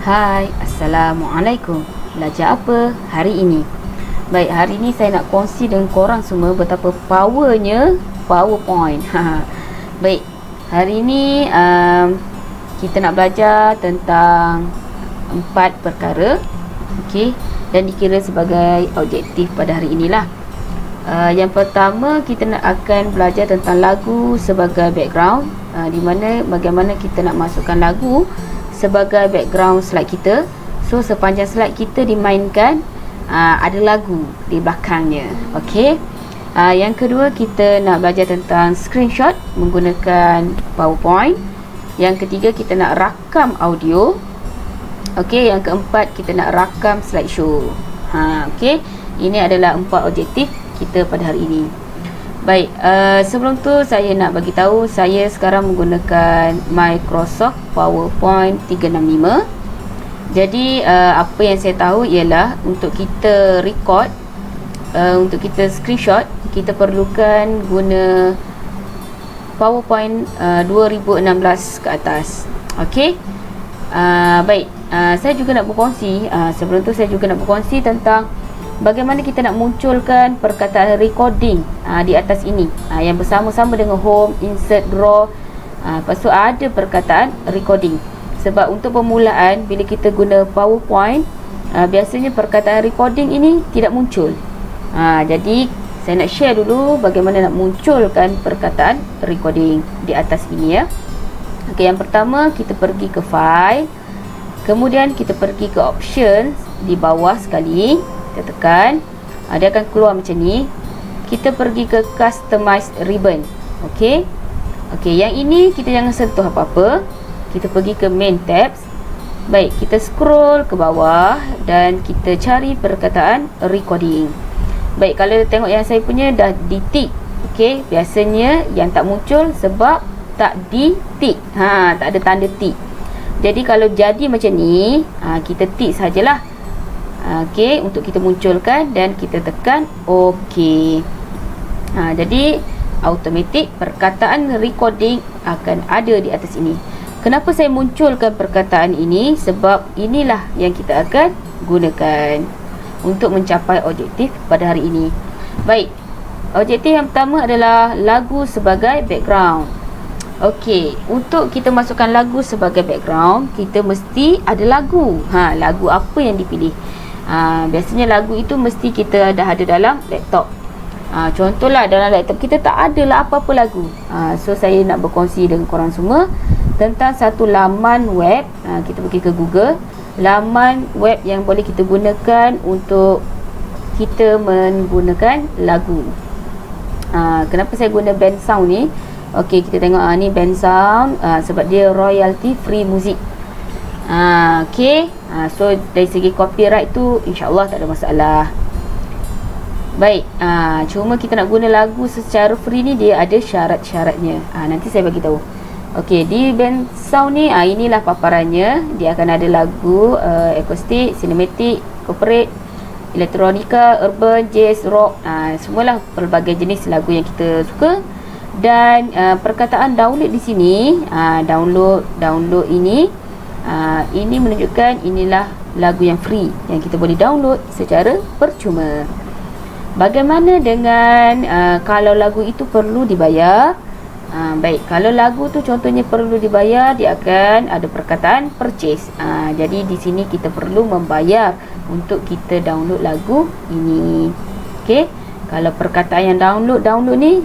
Hai, Assalamualaikum. Belajar apa hari ini? Baik, hari ini saya nak kongsi dengan korang semua betapa powernya PowerPoint. Baik, hari ini kita nak belajar tentang 4 perkara, okey, dan dikira sebagai objektif pada hari inilah. Yang pertama, kita akan belajar tentang lagu sebagai background, di mana bagaimana kita nak masukkan lagu sebagai background slide kita. So sepanjang slide kita dimainkan, ada lagu di belakangnya. Okey. Yang kedua, kita nak belajar tentang screenshot menggunakan PowerPoint. Yang ketiga, kita nak rakam audio. Okey, yang keempat, kita nak rakam slideshow. Okey. Ini adalah 4 objektif kita pada hari ini. Baik, sebelum tu saya nak bagi tahu saya sekarang menggunakan Microsoft PowerPoint 365. Jadi apa yang saya tahu ialah untuk kita record, untuk kita screenshot, kita perlukan guna PowerPoint 2016 ke atas. Okey. Baik, saya juga nak berkongsi, sebelum tu saya juga nak berkongsi tentang bagaimana kita nak munculkan perkataan recording di atas ini, yang bersama-sama dengan home, insert, draw. Lepas tu ada perkataan recording. Sebab untuk permulaan, bila kita guna PowerPoint, biasanya perkataan recording ini tidak muncul. Jadi saya nak share dulu bagaimana nak munculkan perkataan recording di atas ini, ya. Okey, yang pertama kita pergi ke file, kemudian kita pergi ke options di bawah sekali. Kita tekan, dia akan keluar macam ni. Kita pergi ke customize ribbon. Okey. Okey, yang ini kita jangan sentuh apa-apa. Kita pergi ke main tabs. Baik, kita scroll ke bawah dan kita cari perkataan recording. Baik, kalau tengok yang saya punya dah ditik. Okey, biasanya yang tak muncul sebab tak ditik. Tak ada tanda tik. Jadi kalau jadi macam ni, kita tik sajalah. Okey, untuk kita munculkan dan kita tekan okey. Jadi automatik perkataan recording akan ada di atas ini. Kenapa saya munculkan perkataan ini? Sebab inilah yang kita akan gunakan untuk mencapai objektif pada hari ini. Baik, objektif yang pertama adalah lagu sebagai background. Okey, untuk kita masukkan lagu sebagai background, kita mesti ada lagu. Lagu apa yang dipilih? Biasanya lagu itu mesti kita dah ada dalam laptop. Contohlah dalam laptop kita tak ada lah apa-apa lagu. So saya nak berkongsi dengan korang semua tentang satu laman web. Kita pergi ke Google, laman web yang boleh kita gunakan untuk kita menggunakan lagu. Kenapa saya guna band sound ni? Okey, kita tengok ni band sound, sebab dia royalty free music. Okey. So dari segi copyright tu insya-Allah tak ada masalah. Baik, cuma kita nak guna lagu secara free ni dia ada syarat-syaratnya. Nanti saya bagi tahu. Okey, di band sound ni inilah paparannya. Dia akan ada lagu akustik, cinematic, corporate, elektronika, urban, jazz, rock, semualah pelbagai jenis lagu yang kita suka. Dan perkataan download di sini, download ini menunjukkan inilah lagu yang free yang kita boleh download secara percuma. Bagaimana dengan kalau lagu itu perlu dibayar? Baik, kalau lagu tu contohnya perlu dibayar, dia akan ada perkataan purchase. Jadi di sini kita perlu membayar untuk kita download lagu ini. Okey. Kalau perkataan yang download ni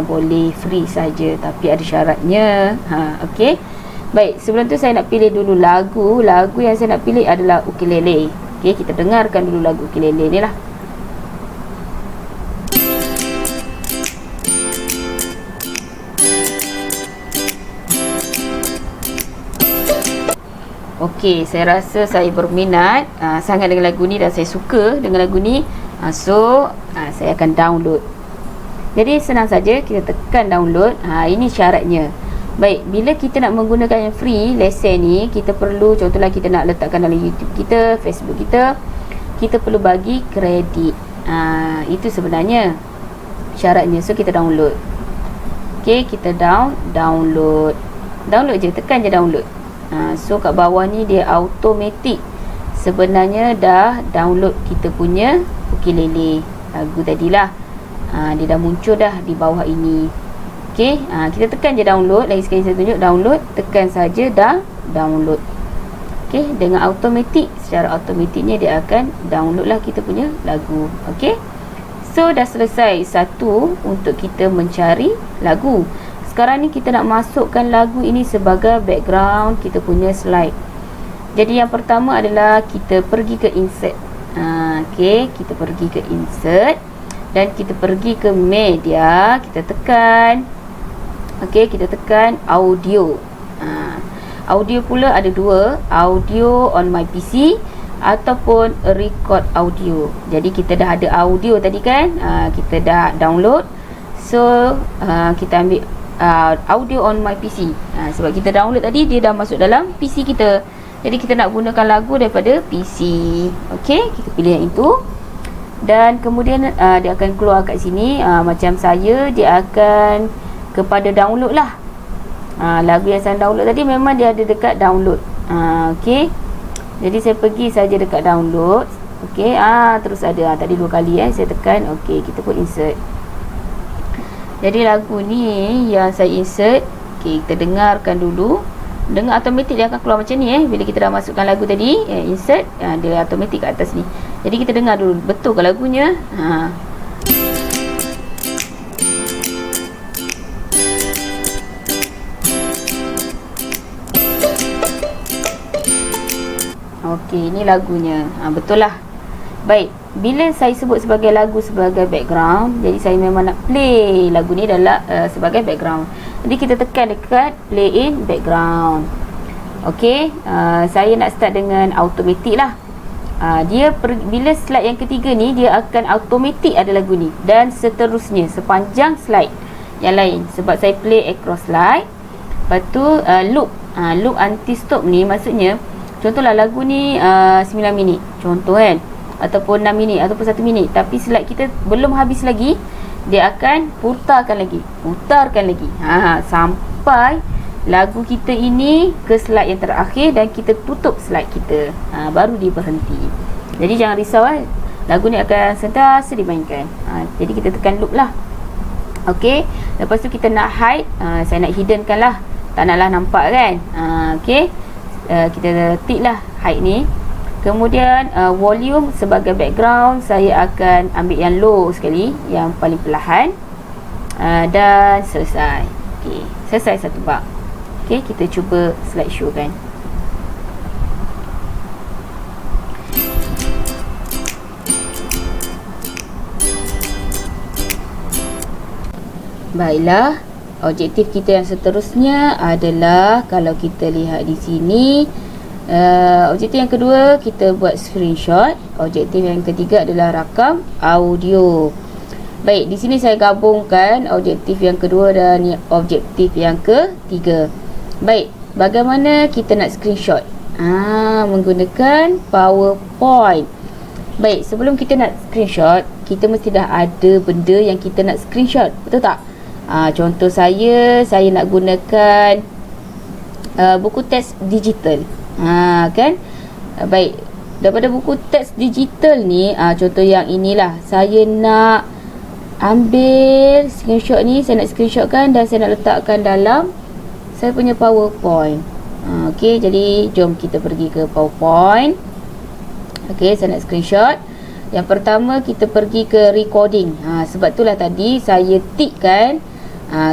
boleh free saja, tapi ada syaratnya. Okey. Baik, sebelum tu saya nak pilih dulu lagu. Lagu yang saya nak pilih adalah ukulele. Okey, kita dengarkan dulu lagu ukulele ni lah. Okey, saya rasa saya berminat sangat dengan lagu ni dan saya suka dengan lagu ni. So saya akan download. Jadi senang saja, kita tekan download. Ini syaratnya. Baik, bila kita nak menggunakan yang free, let's say ni, kita perlu, contohlah kita nak letakkan dalam YouTube kita, Facebook kita, kita perlu bagi kredit. Itu sebenarnya syaratnya. So kita download. Okey, kita download je, tekan je download. So kat bawah ni dia automatic sebenarnya dah download kita punya ukulele lagu tadilah. Dia dah muncul dah di bawah ini. Okey, kita tekan je download. Lagi sekali saya tunjuk download, tekan saja dah download. Okey, dengan automatik, secara automatiknya dia akan download lah kita punya lagu. Okey, so dah selesai satu untuk kita mencari lagu. Sekarang ni kita nak masukkan lagu ini sebagai background kita punya slide. Jadi yang pertama adalah kita pergi ke insert. Okey, kita pergi ke insert dan kita pergi ke media, kita tekan. Okey, kita tekan audio. Audio pula ada dua, audio on my PC ataupun record audio. Jadi kita dah ada audio tadi kan, kita dah download. So kita ambil audio on my PC. Sebab kita download tadi, dia dah masuk dalam PC kita. Jadi kita nak gunakan lagu daripada PC. Okey, kita pilih yang itu. Dan kemudian dia akan keluar kat sini. Macam saya, dia akan kepada download lah. Lagu yang saya download tadi memang dia ada dekat download. Okey, jadi saya pergi saja dekat download. Okey, terus ada tadi 2 kali saya tekan. Okey, kita pun insert. Jadi lagu ni yang saya insert, okey, kita dengarkan dulu. Dengar automatik dia akan keluar macam ni bila kita dah masukkan lagu tadi, insert, dia automatik kat atas ni. Jadi kita dengar dulu betul ke lagunya. Okey, ini lagunya. Betul lah. Baik, bila saya sebut sebagai lagu sebagai background, jadi saya memang nak play lagu ni adalah sebagai background. Jadi kita tekan dekat play in background. Okey, saya nak start dengan automatic lah. Bila slide yang ketiga ni, dia akan automatic ada lagu ni dan seterusnya sepanjang slide yang lain. Sebab saya play across slide. Lepas tu loop. Loop anti stop ni maksudnya, contohlah lagu ni 9 minit contoh kan, ataupun 6 minit ataupun 1 minit, tapi slide kita belum habis lagi, dia akan putarkan lagi sampai lagu kita ini ke slide yang terakhir dan kita tutup slide kita, baru dia berhenti. Jadi jangan risau, lagu ni akan sentiasa dimainkan. Jadi kita tekan loop lah. Okey, lepas tu kita nak hide, saya nak hiddenkan lah, tak naklah nampak kan. Okey, kita tick lah hide ni. Kemudian volume sebagai background, saya akan ambil yang low sekali, yang paling perlahan, dan selesai. Okey, selesai satu bab. Okey, kita cuba slideshow kan. Baiklah, objektif kita yang seterusnya adalah, kalau kita lihat di sini, objektif yang kedua kita buat screenshot. Objektif yang ketiga adalah rakam audio. Baik, di sini saya gabungkan objektif yang kedua dan objektif yang ketiga. Baik, bagaimana kita nak screenshot? Menggunakan PowerPoint. Baik, sebelum kita nak screenshot, kita mesti dah ada benda yang kita nak screenshot, betul tak? Contoh saya nak gunakan buku teks digital. Kan? Baik, daripada buku teks digital ni, contoh yang inilah, saya nak ambil screenshot ni, saya nak screenshotkan dan saya nak letakkan dalam saya punya PowerPoint. Okey, jadi jom kita pergi ke PowerPoint. Okey, saya nak screenshot. Yang pertama kita pergi ke recording. Sebab itulah tadi saya tikkan,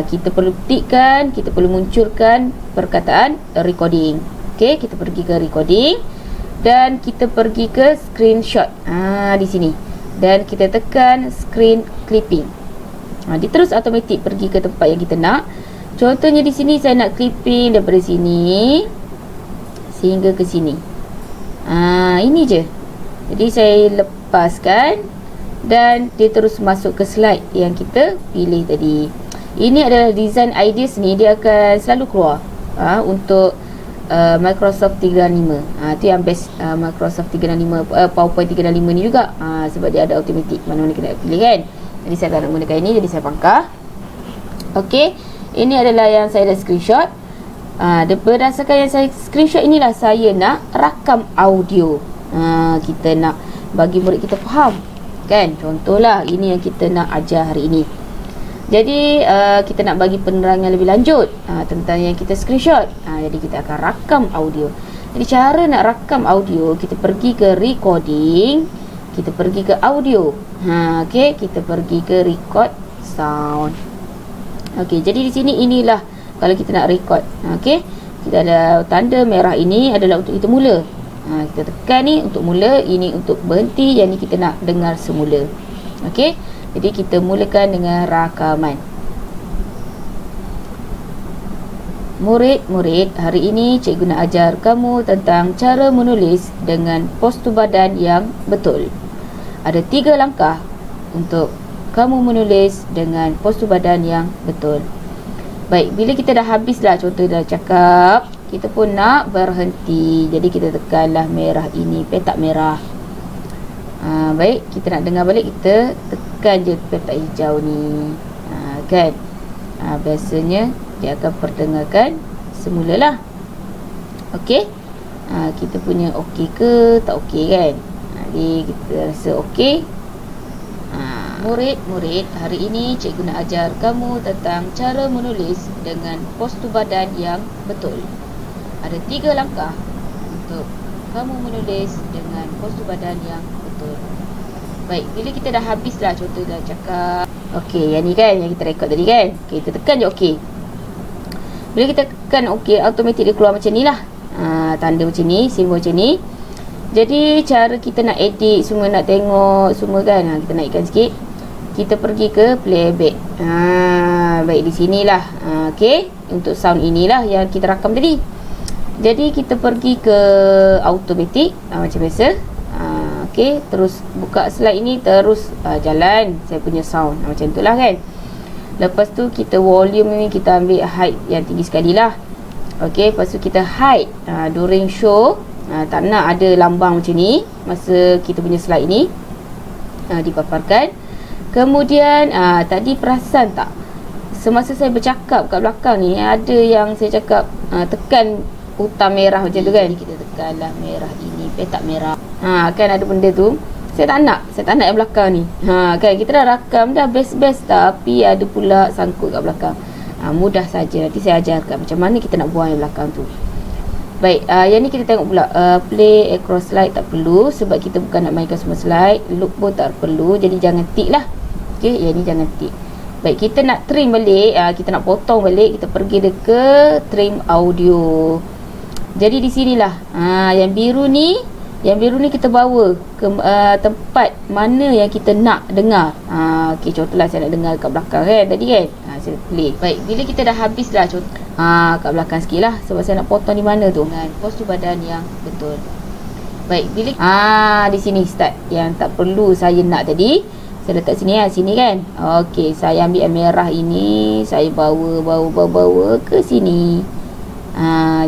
kita perlu tikkan, kita perlu munculkan perkataan recording. Okey, kita pergi ke recording dan kita pergi ke screenshot. Di sini. Dan kita tekan screen clipping. Dia terus automatik pergi ke tempat yang kita nak. Contohnya di sini saya nak clipping daripada sini sehingga ke sini. Ini je. Jadi saya lepaskan dan dia terus masuk ke slide yang kita pilih tadi. Ini adalah design ideas ni, dia akan selalu keluar untuk Microsoft 365. Itu yang best Microsoft 365, PowerPoint 365 ni juga. Sebab dia ada automatic mana-mana kita nak pilih kan. Jadi saya akan menggunakan ini, jadi saya bangkah. Okey, ini adalah yang saya dah screenshot. Berdasarkan yang saya screenshot inilah saya nak rakam audio. Kita nak bagi murid kita faham, kan? Contohlah ini yang kita nak ajar hari ini. Jadi kita nak bagi penerangan lebih lanjut tentang yang kita screenshot. Jadi kita akan rakam audio. Jadi cara nak rakam audio, kita pergi ke recording, kita pergi ke audio. Okey, kita pergi ke record sound. Okey, jadi di sini inilah kalau kita nak record. Okey, kita ada tanda merah ini adalah untuk kita mula. Kita tekan ni untuk mula, ini untuk berhenti, yang ni kita nak dengar semula. Okey, jadi kita mulakan dengan rakaman. Murid-murid, hari ini cikgu nak ajar kamu tentang cara menulis dengan postur badan yang betul. Ada 3 langkah untuk kamu menulis dengan postur badan yang betul. Baik, bila kita dah habislah contoh dah cakap, kita pun nak berhenti. Jadi kita tekanlah merah ini, petak merah. Baik, kita nak dengar balik, kita tekan je petak hijau ni. Kan? Biasanya dia akan perdengarkan semula lah. Okey, kita punya okey ke tak okey, kan? Jadi kita rasa okey. Murid-murid, hari ini cikgu nak ajar kamu tentang cara menulis dengan postur badan yang betul. Ada 3 langkah untuk kamu menulis dengan postur badan yang betul. Baik, bila kita dah habislah contoh dah cakap. Okey, yang ni kan yang kita rekod tadi, kan? Okay, kita tekan je okey. Bila kita tekan okey, automatik dia keluar macam ni lah. Tanda macam ni, simbol macam ni. Jadi cara kita nak edit semua, nak tengok semua, kan? Kita naikkan sikit. Kita pergi ke playback. Baik, di sinilah. Okey, untuk sound inilah yang kita rakam tadi. Jadi kita pergi ke automatic macam biasa. Okey, terus buka slide ini, terus jalan saya punya sound. Macam tu lah, kan? Lepas tu kita volume ni kita ambil height yang tinggi sekali lah. Okey, lepas tu kita hide during show. Tak nak ada lambang macam ni masa kita punya slide ni dipaparkan. Kemudian tadi perasan tak, semasa saya bercakap kat belakang ni ada yang saya cakap tekan butang merah macam tu, kan? Kita tekanlah merah ini, petak merah. Kan ada benda tu. Saya tak nak yang belakang ni. Kan kita dah rakam dah best-best, tapi ada pula sangkut kat belakang. Mudah saja, nanti saya ajarkan macam mana kita nak buang yang belakang tu. Baik, yang ni kita tengok pula. Play across slide tak perlu sebab kita bukan nak mainkan semua slide. Loop pun tak perlu, jadi jangan tick lah. Okey, yang ni jangan tick. Baik, kita nak trim balik, kita nak potong balik, kita pergi ke trim audio. Jadi di sinilah yang biru ni kita bawa ke tempat mana yang kita nak dengar. Okey, contohlah saya nak dengar kat belakang, kan, tadi, kan? Saya play. Baik, bila kita dah habislah contoh kat belakang sikit lah, sebab saya nak potong di mana tu, dengan postur badan yang betul. Baik, bila di sini start yang tak perlu saya nak tadi, saya letak sini, sini, kan? Okey, saya ambil yang merah ini, saya bawa ke sini.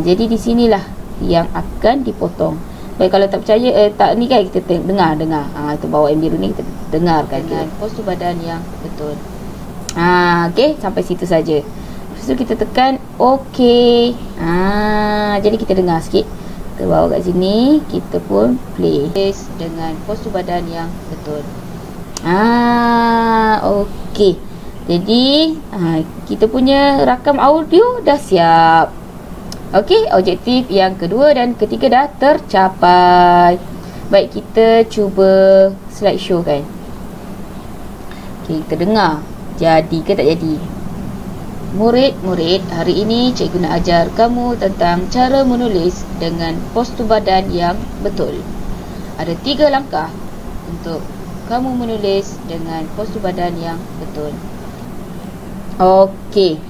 Jadi di sinilah yang akan dipotong. Baik, kalau tak percaya tak ni, kan, kita dengar. Itu bawa yang biru ni, kita dengarkan dengan postur badan yang betul. Okey, sampai situ saja. Lepas tu kita tekan okey. Jadi kita dengar sikit. Kita bawa kat sini, kita pun play dengan postur badan yang betul. Okey. Jadi kita punya rakam audio dah siap. Okey, objektif yang kedua dan ketiga dah tercapai. Baik, kita cuba slideshow, kan? Okey, kita dengar. Jadi ke tak jadi? Murid-murid, hari ini cikgu nak ajar kamu tentang cara menulis dengan postur badan yang betul. Ada 3 langkah untuk kamu menulis dengan postur badan yang betul. Okey.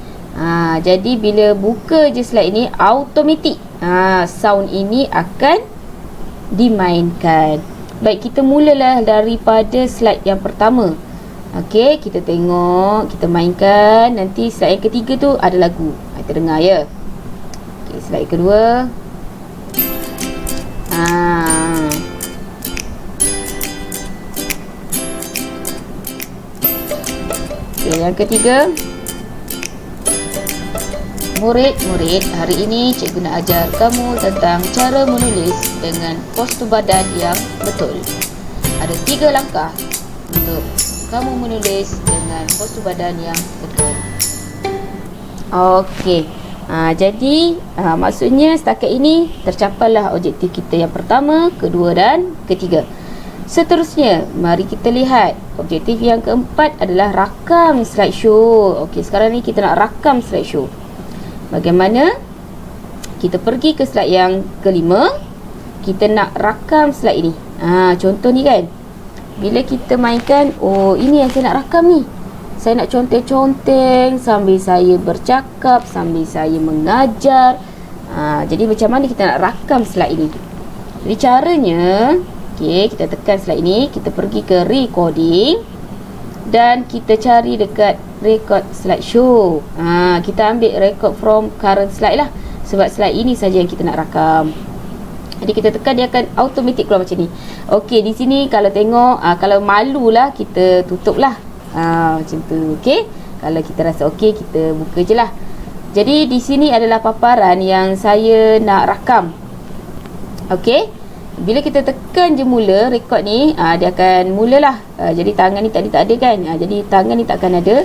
Jadi bila buka je slide ini, automatik sound ini akan dimainkan. Baik, kita mulalah daripada slide yang pertama. Okey, kita tengok, kita mainkan. Nanti slide yang ketiga tu ada lagu. Kita dengar, ya. Okey, slide kedua. Okey, yang ketiga. Murid-murid, hari ini cikgu nak ajar kamu tentang cara menulis dengan postur badan yang betul. Ada 3 langkah untuk kamu menulis dengan postur badan yang betul. Okey. Jadi maksudnya setakat ini tercapailah objektif kita yang pertama, kedua dan ketiga. Seterusnya, mari kita lihat objektif yang keempat adalah rakam slideshow. Okey, sekarang ni kita nak rakam slideshow. Bagaimana? Kita pergi ke slide yang kelima. Kita nak rakam slide ini. Contoh ni kan. Bila kita mainkan, oh ini yang saya nak rakam ni. Saya nak conteng-conteng sambil saya bercakap, sambil saya mengajar. Jadi macam mana kita nak rakam slide ini? Jadi caranya, okey, kita tekan slide ini, kita pergi ke recording dan kita cari dekat record slideshow. Kita ambil record from current slide lah, sebab slide ini saja yang kita nak rakam. Jadi kita tekan, dia akan automatic keluar macam ni. Okey, di sini kalau tengok, kalau malu lah kita tutup lah. Macam tu. Okey, kalau kita rasa okey, kita buka je lah. Jadi di sini adalah paparan yang saya nak rakam. Okey, bila kita tekan je mula record ni, dia akan mulalah. Jadi tangan ni tadi tak ada kan. Jadi tangan ni tak akan ada.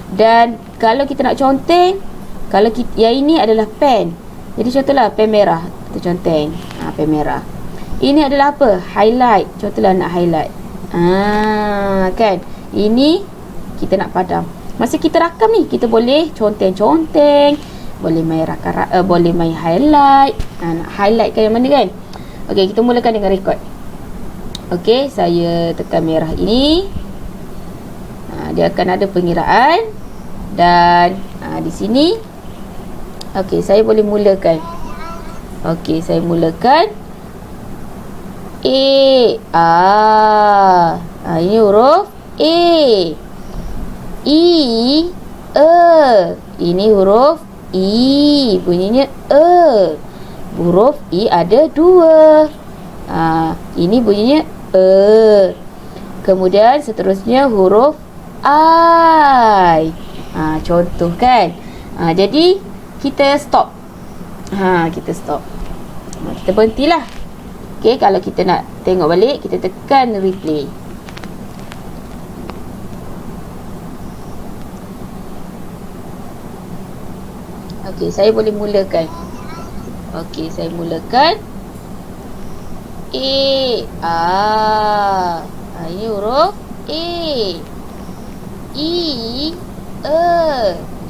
Dan kalau kita nak conteng, kalau kita, yang ini adalah pen. Jadi contohlah pen merah, kita conteng. Pen merah. Ini adalah apa? Highlight. Contohlah nak highlight. Kan? Ini kita nak padam. Masa kita rakam ni, kita boleh conteng-conteng, boleh main boleh main highlight. Nak highlight kan yang mana kan? Okey, kita mulakan dengan record. Okey, saya tekan merah ini. Dia akan ada pengiraan. Dan di sini, okey, saya boleh mulakan. Okey, saya mulakan. Ini huruf A. I, E. Ini huruf I. Bunyinya E. Huruf I ada 2. Ini bunyinya E. Kemudian seterusnya huruf I. Contoh kan. Jadi kita stop. Kita stop. Kita berhentilah. Okey, kalau kita nak tengok balik, kita tekan replay. Okey, saya boleh mulakan. Okey, saya mulakan. Ini huruf A. I, E.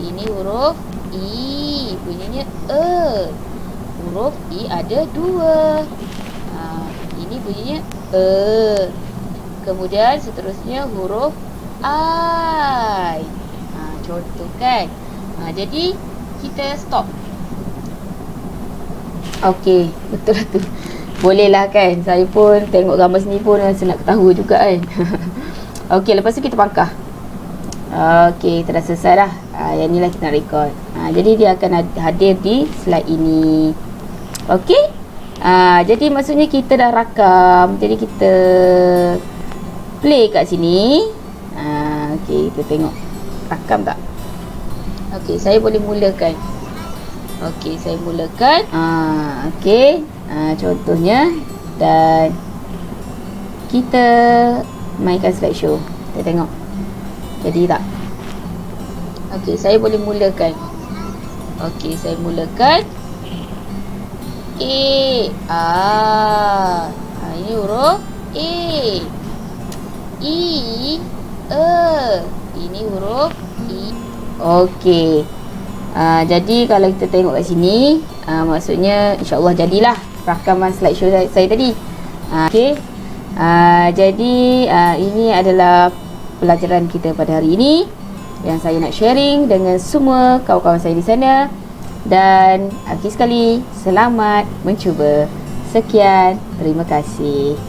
Ini huruf I. Bunyinya E. Huruf I ada 2. Ini bunyinya E. Kemudian seterusnya huruf I. Contoh kan. Jadi kita stop. Okey, betul lah tu. Bolehlah kan. Saya pun tengok gambar sini pun rasa nak ketawa juga kan. Okey, lepas tu kita pangkah. Okey, kita dah selesai dah. Yang ni lah kita nak record. Jadi dia akan hadir di slide ini. Okey. Jadi maksudnya kita dah rakam. Jadi kita play kat sini. Okey, kita tengok rakam tak. Okey, saya boleh mulakan. Okey, saya mulakan. Okey. Contohnya. Dan kita mainkan slideshow. Kita tengok jadi tak. Okey, saya boleh mulakan. Okey, saya mulakan. Ini huruf A. I, E. Ini huruf I. Okey. Jadi kalau kita tengok kat sini, maksudnya insya-Allah jadilah rakaman slideshow saya tadi. Okey. Jadi ini adalah pelajaran kita pada hari ini yang saya nak sharing dengan semua kawan-kawan saya di sana. Dan akhir sekali, selamat mencuba. Sekian, terima kasih.